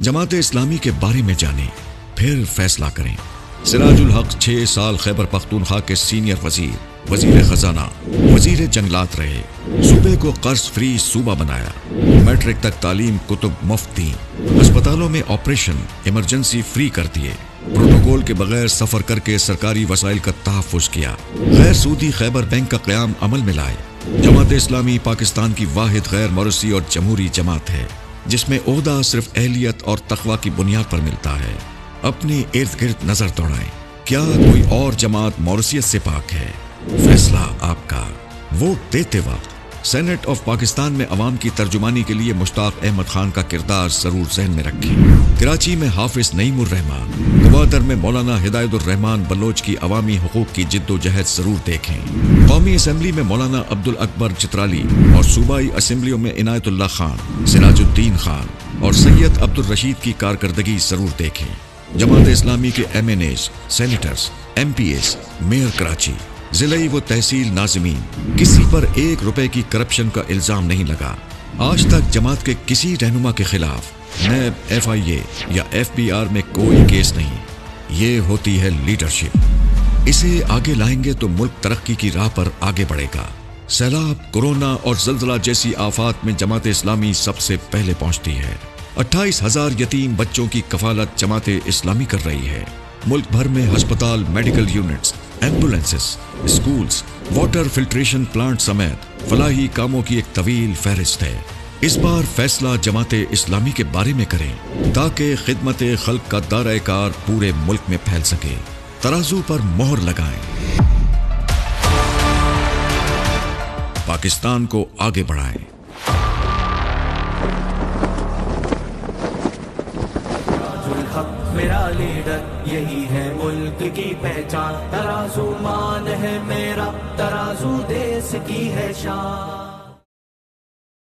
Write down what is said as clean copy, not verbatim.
जमात इस्लामी के बारे में जानें, फिर फैसला करें। सिराज उल हक 6 साल खैबर पख्तूनख्वा के सीनियर वजीर, वजीर खजाना, वजीर जंगलात रहे। सूबे को कर्ज फ्री सूबा बनाया। मैट्रिक तक तालीम कुतुब मुफ्त दी। अस्पतालों में ऑपरेशन इमरजेंसी फ्री कर दिए। प्रोटोकॉल के बगैर सफर करके सरकारी वसाइल का तहफ़्फ़ुज़ किया। गैर सूदी खैबर बैंक का क़याम अमल में लाए। जमात इस्लामी पाकिस्तान की वाहिद गैर मौरूसी और जमहूरी जमात है जिसमें ओहदा सिर्फ अहलियत और तक़वा की बुनियाद पर मिलता है। अपने इर्द गिर्द नजर दौड़ाएं, क्या कोई और जमात मौरूसियत से पाक है? फैसला आपका। वोट देते वक्त सेनेट ऑफ पाकिस्तान में अवाम की तर्जुमानी के लिए मुश्ताक अहमद खान का किरदार जरूर ज़हन में रखें। कराची में हाफिज नईमुर रहमान, गवादर में मौलाना हिदायतुर रहमान बलोच की अवामी हुकूक की जिद्दोजहद जरूर देखें। कौमी असम्बली में मौलाना अब्दुल अकबर चित्राली और सूबाई असम्बलियों में इनायतुल्लाह खान, सिराजुद्दीन खान और सैयद अब्दुल रशीद की कारकर्दगी जरूर देखें। जमात इस्लामी के MNAs, senators, MPs, mayor Karachi, जिले व तहसील नाज़मीन, किसी पर 1 रुपए की करप्शन का इल्जाम नहीं लगा। आज तक जमात के किसी रहनुमा के खिलाफ नैब, FIA या FBR में कोई केस नहीं। ये होती है लीडरशिप। इसे आगे लाएंगे तो मुल्क तरक्की की राह पर आगे बढ़ेगा। सैलाब, कोरोना और जल्जला जैसी आफात में जमात इस्लामी सबसे पहले पहुंचती है। 28,000 यतीम बच्चों की कफालत जमात इस्लामी कर रही है। मुल्क भर में अस्पताल, medical units, ambulances, schools, water filtration plant समेत फलाही कामों की एक तवील फहरिस्त है। इस बार फैसला जमात इस्लामी के बारे में करें ताकि खिदमत खल्क का दायरा कार पूरे मुल्क में फैल सके। तराजू पर मोहर लगाएं। पाकिस्तान को आगे बढ़ाएं। मेरा लीडर यही है मुल्क की पहचान। तराजू मान है मेरा, तराजू देश की है शान।